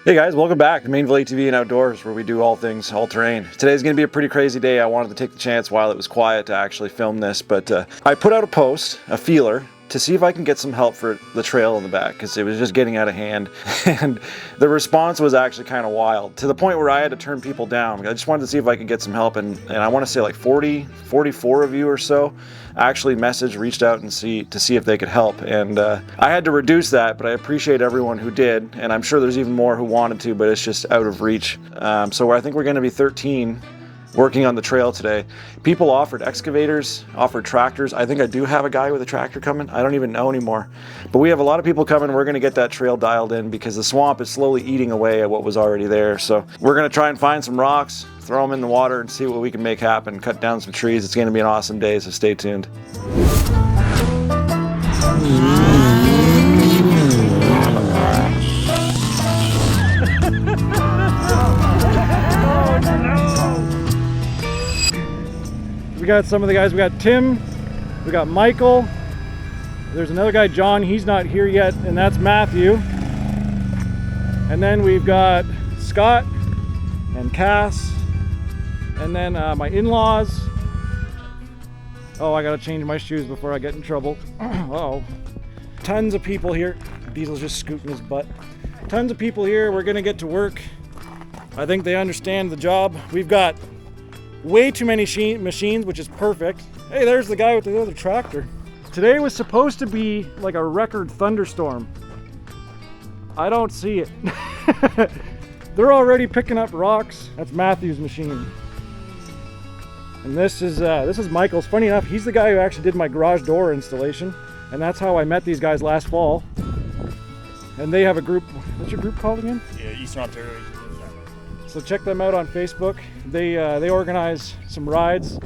Hey guys, welcome back to Mainville ATV and Outdoors, where we do all things all-terrain. Today's going to be a pretty crazy day. I wanted to take the chance while it was quiet to actually film this, but I put out a post, a feeler, to see if I can get some help for the trail in the back, because it was just getting out of hand. And the response was actually kind of wild, to the point where I had to turn people down. I just wanted to see if I could get some help, and I want to say like 44 of you or so actually reached out and to see if they could help. And I had to reduce that, but I appreciate everyone who did, and I'm sure there's even more who wanted to, but it's just out of reach. So I think we're going to be 13 working on the trail today. People offered excavators, offered tractors. I think I do have a guy with a tractor coming. I don't even know anymore. But we have a lot of people coming. We're gonna get that trail dialed in because the swamp is slowly eating away at what was already there. So we're gonna try and find some rocks, throw them in the water and see what we can make happen, cut down some trees. It's gonna be an awesome day, so stay tuned. We got some of the guys. We got Tim, we got Michael, there's another guy, John, he's not here yet, and that's Matthew. And then we've got Scott and Cass, and then my in-laws. Oh, I gotta change my shoes before I get in trouble. Uh-oh. Tons of people here. Diesel's just scooting his butt. Tons of people here. We're gonna get to work. I think they understand the job. We've got way too many machines, which is perfect. Hey, there's the guy with the other tractor. Today was supposed to be like a record thunderstorm. I don't see it. They're already picking up rocks. That's Matthew's machine. And this is Michael's. Funny enough, he's the guy who actually did my garage door installation, and that's how I met these guys last fall. And they have a group. What's your group called again? Yeah, Eastern Ontario. So check them out on Facebook. They organize some rides.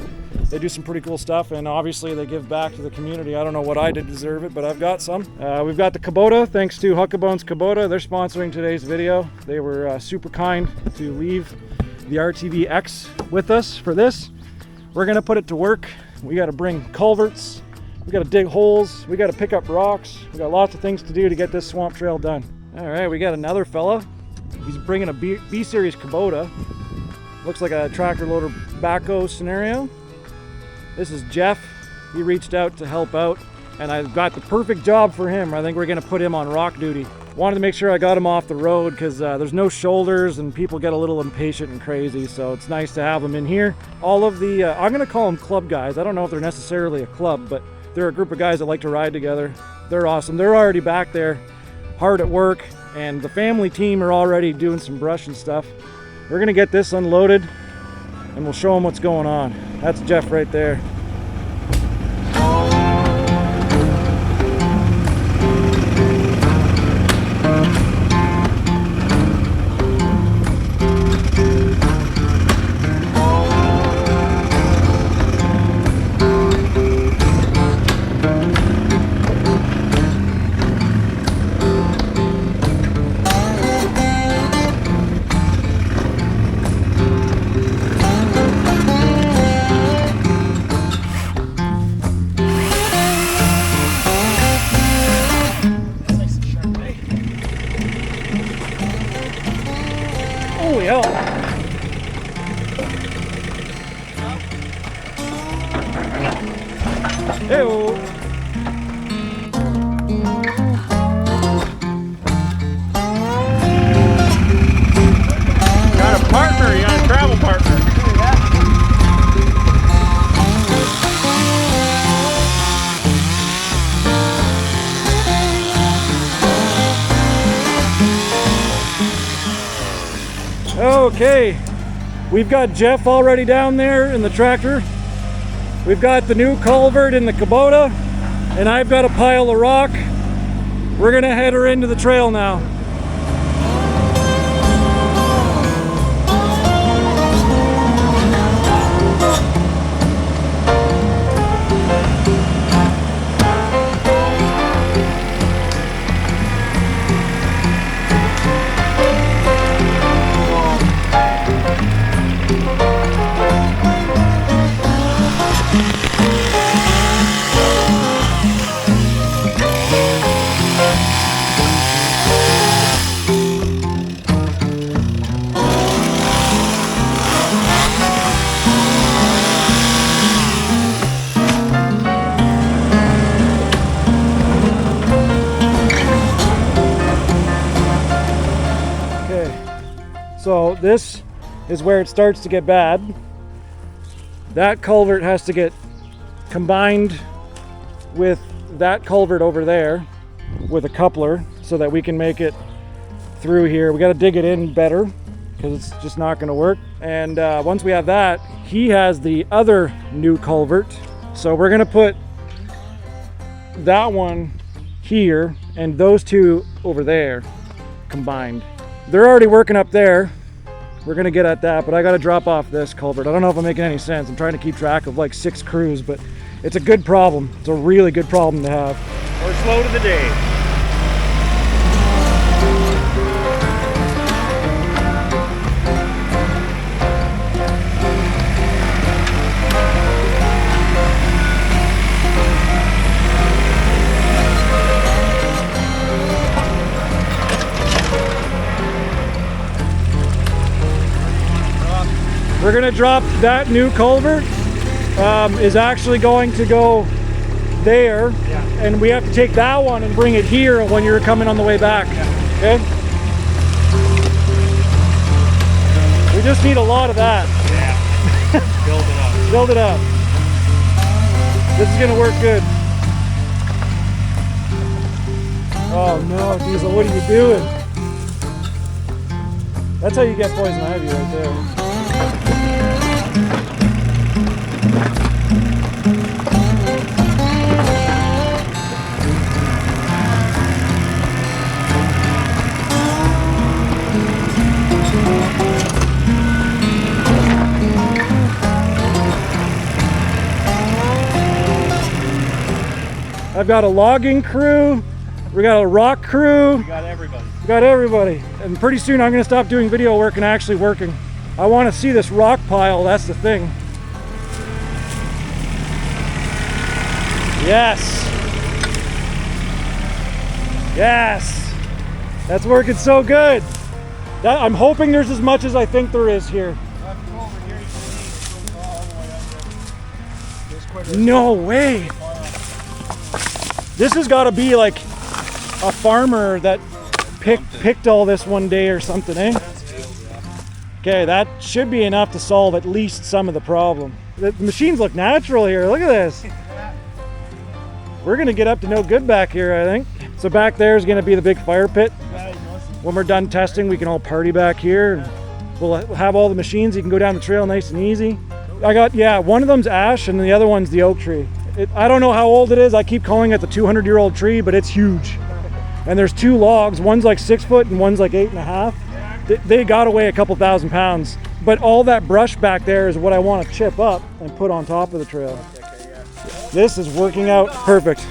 They do some pretty cool stuff, and obviously they give back to the community. I don't know what I did to deserve it, but I've got some. We've got the Kubota, thanks to Huckabones Kubota. They're sponsoring today's video. They were super kind to leave the RTV-X with us for this. We're gonna put it to work. We gotta bring culverts, we gotta dig holes, we gotta pick up rocks. We got lots of things to do to get this swamp trail done. All right, we got another fella. He's bringing a B-Series Kubota. Looks like a tractor loader backhoe scenario. This is Jeff. He reached out to help out, and I've got the perfect job for him. I think we're gonna put him on rock duty. Wanted to make sure I got him off the road because there's no shoulders and people get a little impatient and crazy, so it's nice to have him in here. All of the, I'm gonna call them club guys. I don't know if they're necessarily a club, but they're a group of guys that like to ride together. They're awesome. They're already back there, hard at work. And the family team are already doing some brush and stuff. We're gonna get this unloaded and we'll show them what's going on. That's Jeff right there. Holy hell. Hey-o. Got a partner, you got a travel partner. Okay, we've got Jeff already down there in the tractor. We've got the new culvert in the Kubota, and I've got a pile of rock. We're gonna head her into the trail now. So this is where it starts to get bad. That culvert has to get combined with that culvert over there with a coupler so that we can make it through here. We got to dig it in better because it's just not going to work. And once we have that, he has the other new culvert. So we're going to put that one here and those two over there combined. They're already working up there. We're going to get at that, but I got to drop off this culvert. I don't know if I'm making any sense. I'm trying to keep track of like 6 crews, but it's a good problem. It's a really good problem to have. We're slow to the day. We're gonna drop that new culvert. Is actually going to go there, and we have to take that one and bring it here when you're coming on the way back. Okay? We just need a lot of that. Yeah. Build it up. Build it up. This is gonna work good. Oh no, Diesel, what are you doing? That's how you get poison ivy right there. I've got a logging crew, we got a rock crew. We got everybody. We got everybody. And pretty soon I'm gonna stop doing video work and actually working. I wanna see this rock pile, that's the thing. Yes. Yes. That's working so good. I'm hoping there's as much as I think there is here. No way. This has got to be like a farmer that picked all this one day or something, eh? Okay, that should be enough to solve at least some of the problem. The machines look natural here. Look at this. We're gonna get up to no good back here, I think. So back there is gonna be the big fire pit. When we're done testing, we can all party back here. We'll have all the machines. You can go down the trail nice and easy. I got, yeah, one of them's ash and the other one's the oak tree. I don't know how old it is. I keep calling it the 200-year-old tree, but it's huge. And there's 2 logs. One's like 6 foot and one's like 8.5. They got to weigh a couple thousand pounds. But all that brush back there is what I want to chip up and put on top of the trail. This is working out perfect.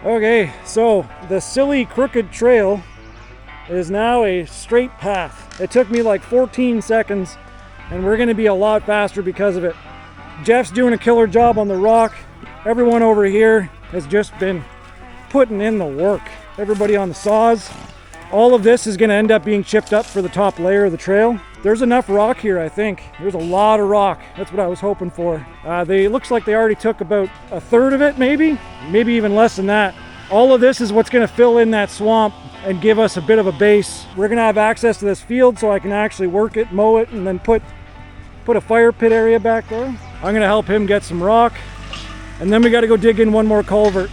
Okay, so the silly crooked trail is now a straight path. It took me like 14 seconds and we're gonna be a lot faster because of it. Jeff's doing a killer job on the rock. Everyone over here has just been putting in the work. Everybody on the saws. All of this is going to end up being chipped up for the top layer of the trail. There's enough rock here, I think. There's a lot of rock. That's what I was hoping for. It looks like they already took about a third of it, maybe even less than that. All of this is what's going to fill in that swamp and give us a bit of a base. We're going to have access to this field so I can actually work it, mow it, and then put a fire pit area back there. I'm going to help him get some rock, and then we got to go dig in one more culvert.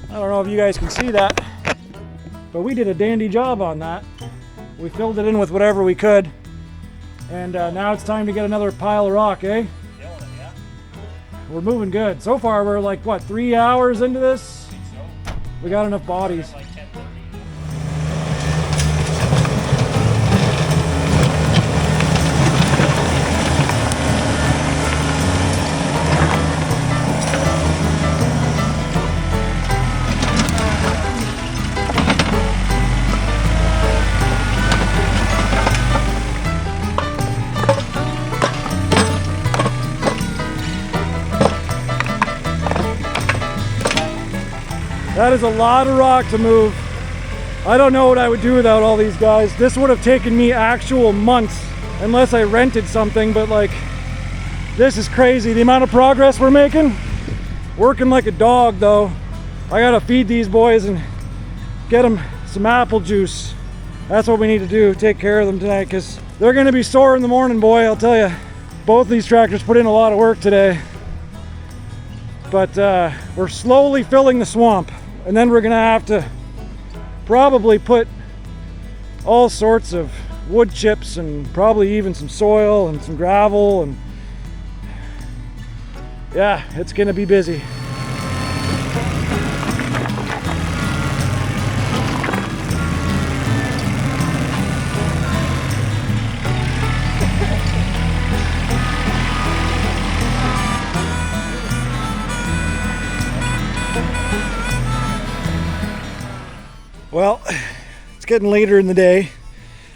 I don't know if you guys can see that, but we did a dandy job on that. We filled it in with whatever we could, and now it's time to get another pile of rock, eh? We're moving good. So far we're like, what, 3 hours into this? We got enough bodies. That is a lot of rock to move. I don't know what I would do without all these guys. This would have taken me actual months unless I rented something, but like, this is crazy. The amount of progress we're making. Working like a dog though. I gotta feed these boys and get them some apple juice. That's what we need to do, take care of them tonight, because they're gonna be sore in the morning, boy, I'll tell you. Both these tractors put in a lot of work today. But we're slowly filling the swamp. And then we're gonna have to probably put all sorts of wood chips and probably even some soil and some gravel, and yeah, it's gonna be busy. Well, it's getting later in the day.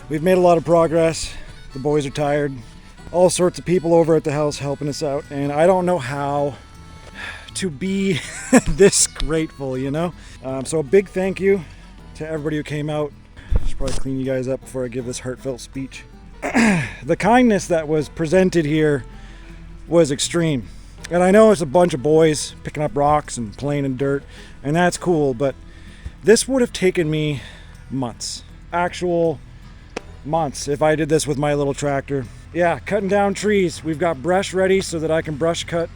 We've made a lot of progress. The boys are tired. All sorts of people over at the house helping us out, and I don't know how to be this grateful, you know? So a big thank you to everybody who came out. I should probably clean you guys up before I give this heartfelt speech. The kindness that was presented here was extreme. And I know it's a bunch of boys picking up rocks and playing in dirt, and that's cool, but This would have taken me months, actual months, if I did this with my little tractor. Yeah, cutting down trees. We've got brush ready so that I can brush cut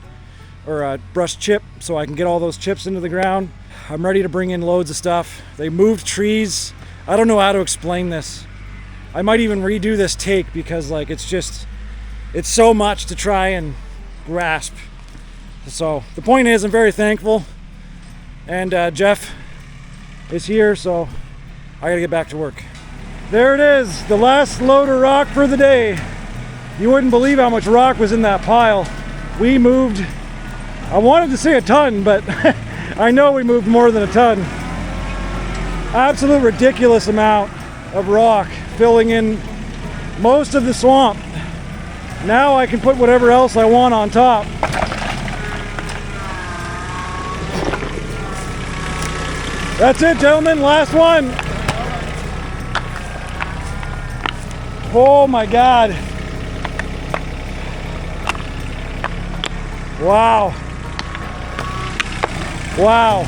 or brush chip so I can get all those chips into the ground. I'm ready to bring in loads of stuff. They moved trees. I don't know how to explain this. I might even redo this take because like it's so much to try and grasp. So the point is, I'm very thankful, and Jeff is here, so I gotta get back to work. There it is, the last load of rock for the day. You wouldn't believe how much rock was in that pile. We moved, I wanted to say a ton, but I know we moved more than a ton. Absolute ridiculous amount of rock filling in most of the swamp. Now I can put whatever else I want on top. That's it, gentlemen, last one. Oh my God. Wow. Wow.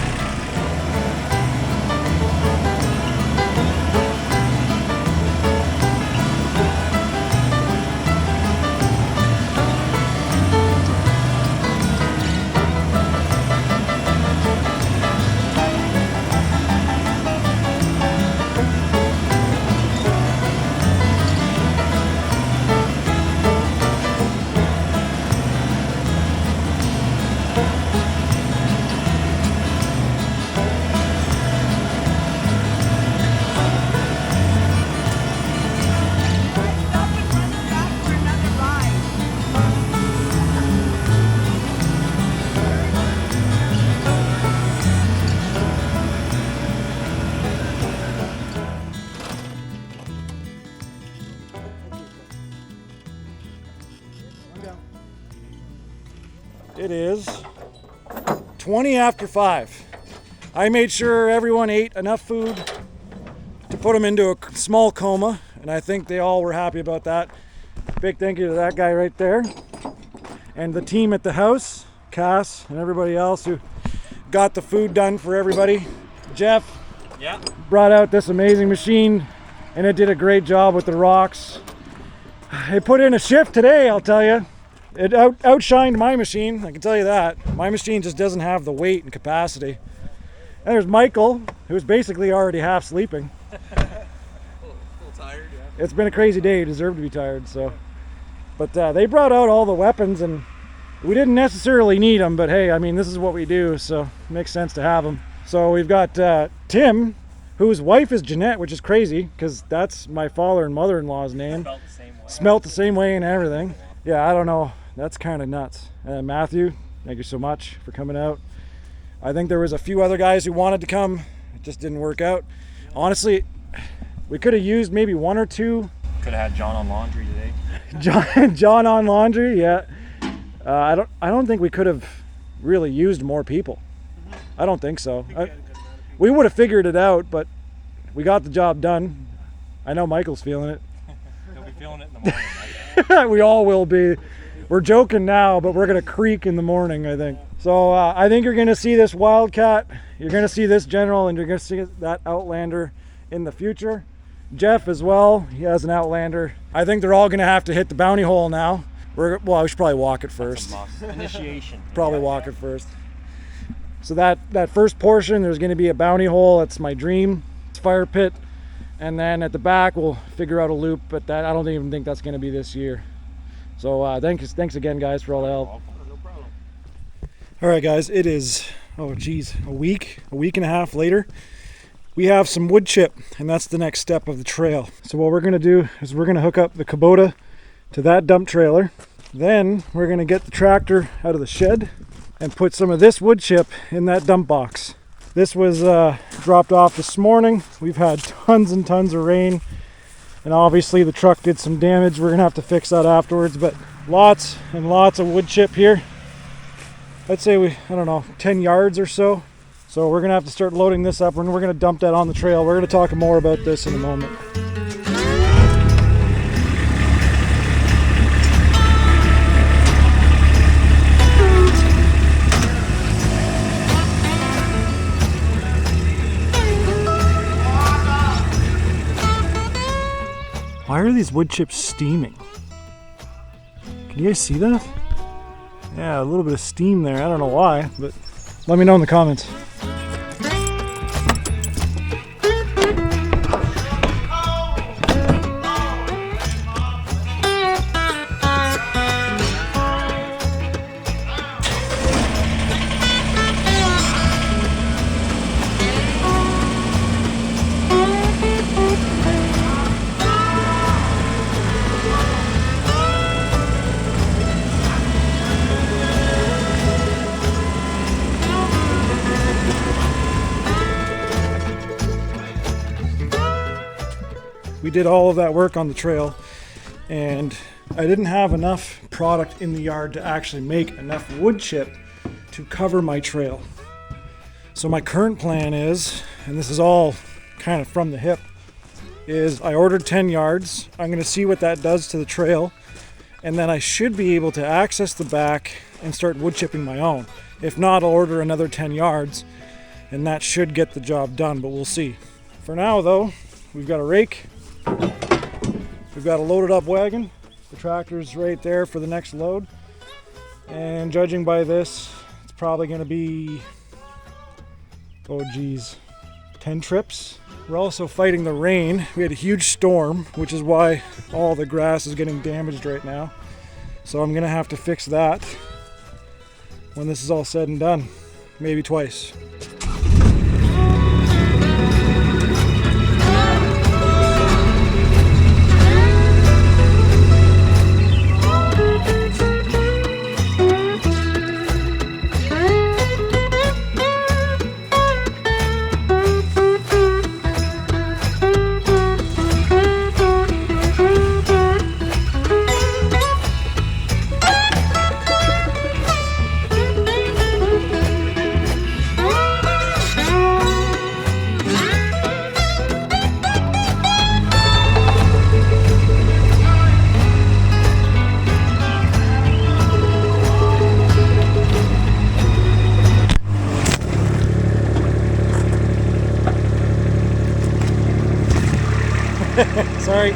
It is 20 after 5. I made sure everyone ate enough food to put them into a small coma, and I think they all were happy about that. Big thank you to that guy right there, and the team at the house, Cass and everybody else who got the food done for everybody. Jeff brought out this amazing machine, and it did a great job with the rocks. It put in a shift today, I'll tell you. It outshined my machine, I can tell you that. My machine just doesn't have the weight and capacity. And there's Michael, who's basically already half sleeping. A little tired, yeah. It's been a crazy day, you deserve to be tired, so. But they brought out all the weapons, and we didn't necessarily need them, but hey, I mean, this is what we do, so it makes sense to have them. So we've got Tim, whose wife is Jeanette, which is crazy, because that's my father and mother-in-law's name. Spelt the same way. Smelt the same way and everything. Yeah, I don't know. That's kind of nuts. Matthew, thank you so much for coming out. I think there was a few other guys who wanted to come. It just didn't work out. Honestly, we could have used maybe one or two. Could have had John on laundry today. John on laundry, yeah. I don't think we could have really used more people. I don't think so. We would have figured it out, but we got the job done. I know Michael's feeling it. He'll be feeling it in the morning. We all will be. We're joking now, but we're gonna creak in the morning, I think. So I think you're gonna see this Wildcat, you're gonna see this General, and you're gonna see that Outlander in the future. Jeff as well, he has an Outlander. I think they're all gonna have to hit the bounty hole now. Well, we should probably walk it first. Initiation. Probably walk it first. So that first portion, there's gonna be a bounty hole. That's my dream. It's fire pit. And then at the back, we'll figure out a loop, but that I don't even think that's gonna be this year. So thanks again, guys, for all the help. No problem. All right, guys, it is, oh geez, a week and a half later. We have some wood chip, and that's the next step of the trail. So what we're gonna do is we're gonna hook up the Kubota to that dump trailer. Then we're gonna get the tractor out of the shed and put some of this wood chip in that dump box. This was dropped off this morning. We've had tons and tons of rain, and obviously the truck did some damage. We're gonna have to fix that afterwards, but lots and lots of wood chip here. I'd say I don't know, 10 yards or so. So we're gonna have to start loading this up, and we're gonna dump that on the trail. We're gonna talk more about this in a moment. Why are these wood chips steaming? Can you guys see that? Yeah, a little bit of steam there. I don't know why, but let me know in the comments. We did all of that work on the trail, and I didn't have enough product in the yard to actually make enough wood chip to cover my trail. So my current plan is, and this is all kind of from the hip, is I ordered 10 yards. I'm going to see what that does to the trail, and then I should be able to access the back and start wood chipping my own. If not, I'll order another 10 yards, and that should get the job done, but we'll see. For now though, we've got a rake. We've got a loaded up wagon. The tractor's right there for the next load. And judging by this, it's probably going to be, oh geez, 10 trips. We're also fighting the rain. We had a huge storm, which is why all the grass is getting damaged right now. So I'm going to have to fix that when this is all said and done. Maybe twice. Sorry.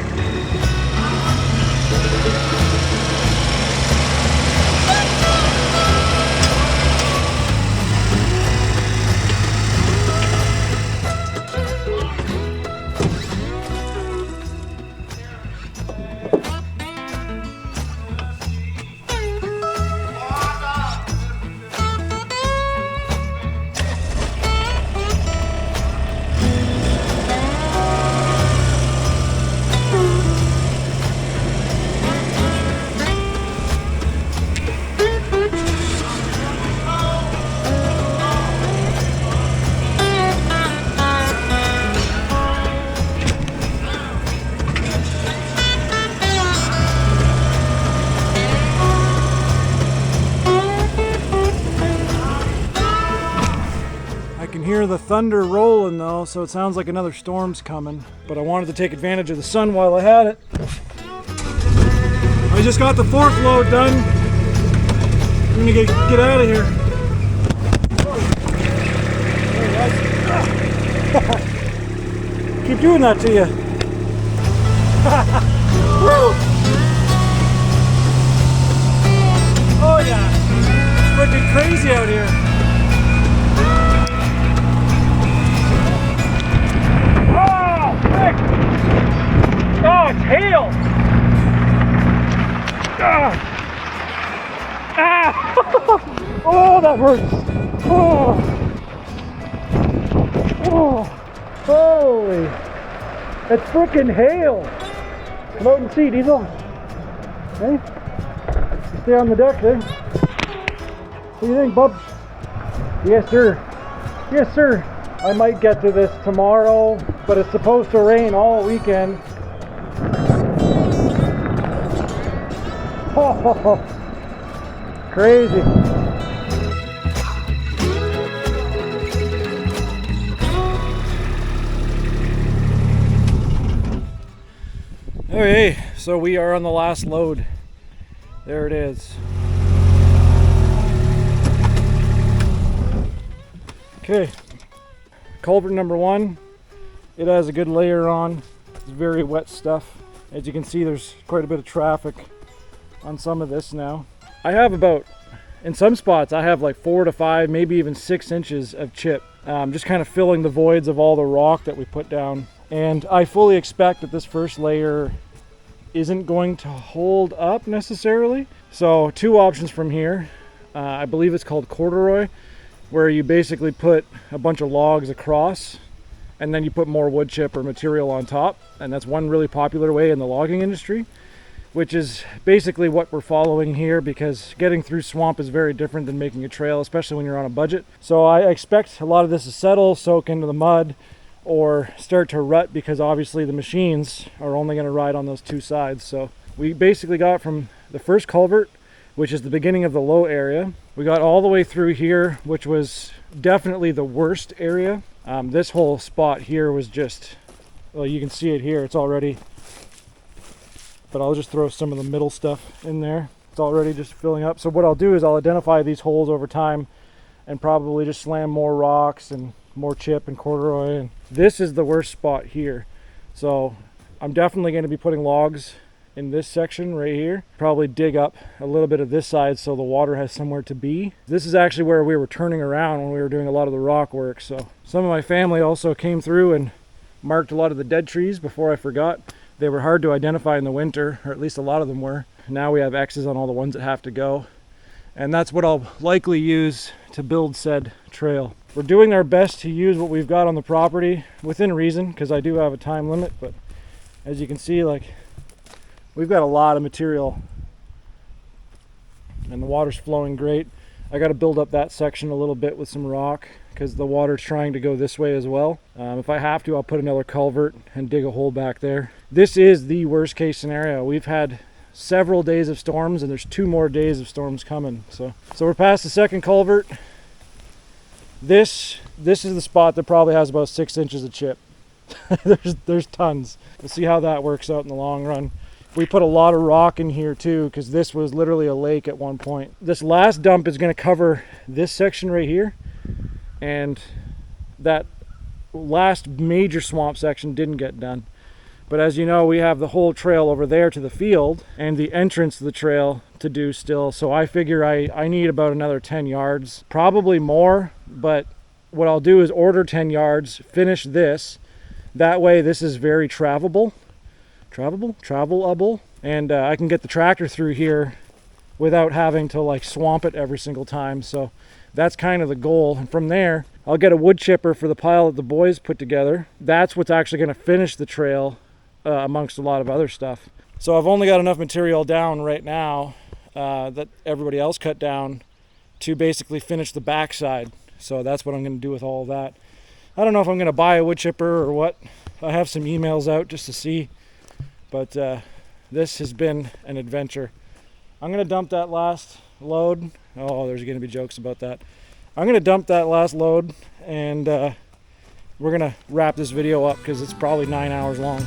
Hear the thunder rolling though, so it sounds like another storm's coming, but I wanted to take advantage of the sun while I had it. I just got the fourth load done. I'm gonna get out of here. Keep doing that to you. Oh yeah, it's freaking crazy out here. Oh, it's hail! Ah! Ah! Oh, that hurts! Oh! Oh! Holy! It's frickin' hail! Come out and see, Diesel. Hey? You stay on the deck there. What do you think, bub? Yes, sir. Yes, sir. I might get to this tomorrow, but it's supposed to rain all weekend. Oh, crazy. Okay, so we are on the last load. There it is. Okay, culvert number 1. It has a good layer on. It's very wet stuff. As you can see, there's quite a bit of traffic on some of this now. I have about, in some spots, I have like 4 to 5, maybe even 6 inches of chip, just kind of filling the voids of all the rock that we put down. And I fully expect that this first layer isn't going to hold up necessarily. So 2 options from here. I believe it's called corduroy, where you basically put a bunch of logs across and then you put more wood chip or material on top. And that's one really popular way in the logging industry, which is basically what we're following here, because getting through swamp is very different than making a trail, especially when you're on a budget. So I expect a lot of this to settle, soak into the mud, or start to rut, because obviously the machines are only going to ride on those 2 sides. So we basically got from the first culvert, which is the beginning of the low area, we got all the way through here, which was definitely the worst area. This whole spot here was just, well, you can see it here, it's already, but I'll just throw some of the middle stuff in there. It's already just filling up. So what I'll do is I'll identify these holes over time and probably just slam more rocks and more chip and corduroy. And this is the worst spot here. So I'm definitely going to be putting logs in this section right here. Probably dig up a little bit of this side so the water has somewhere to be. This is actually where we were turning around when we were doing a lot of the rock work. So some of my family also came through and marked a lot of the dead trees before I forgot. They were hard to identify in the winter, or at least a lot of them were. Now we have X's on all the ones that have to go. And that's what I'll likely use to build said trail. We're doing our best to use what we've got on the property within reason, because I do have a time limit, but as you can see, like, we've got a lot of material and the water's flowing great. I got to build up that section a little bit with some rock because the water's trying to go this way as well. If I have to, I'll put another culvert and dig a hole back there. This is the worst case scenario. We've had several days of storms and there's 2 more days of storms coming. So we're past the second culvert. This is the spot that probably has about 6 inches of chip. there's tons. We'll see how that works out in the long run. We put a lot of rock in here too, because this was literally a lake at one point. This last dump is going to cover this section right here, and that last major swamp section didn't get done. But as you know, we have the whole trail over there to the field and the entrance to the trail to do still. So I figure I need about another 10 yards, probably more, but what I'll do is order 10 yards, finish this. That way this is very travelable, and I can get the tractor through here without having to like swamp it every single time. So that's kind of the goal. And from there, I'll get a wood chipper for the pile that the boys put together. That's what's actually going to finish the trail amongst a lot of other stuff. So I've only got enough material down right now that everybody else cut down to basically finish the backside. So that's what I'm going to do with all of that. I don't know if I'm going to buy a wood chipper or what. I have some emails out just to see. But this has been an adventure. I'm going to dump that last load. Oh, there's going to be jokes about that. I'm going to dump that last load, and we're going to wrap this video up because it's probably 9 hours long.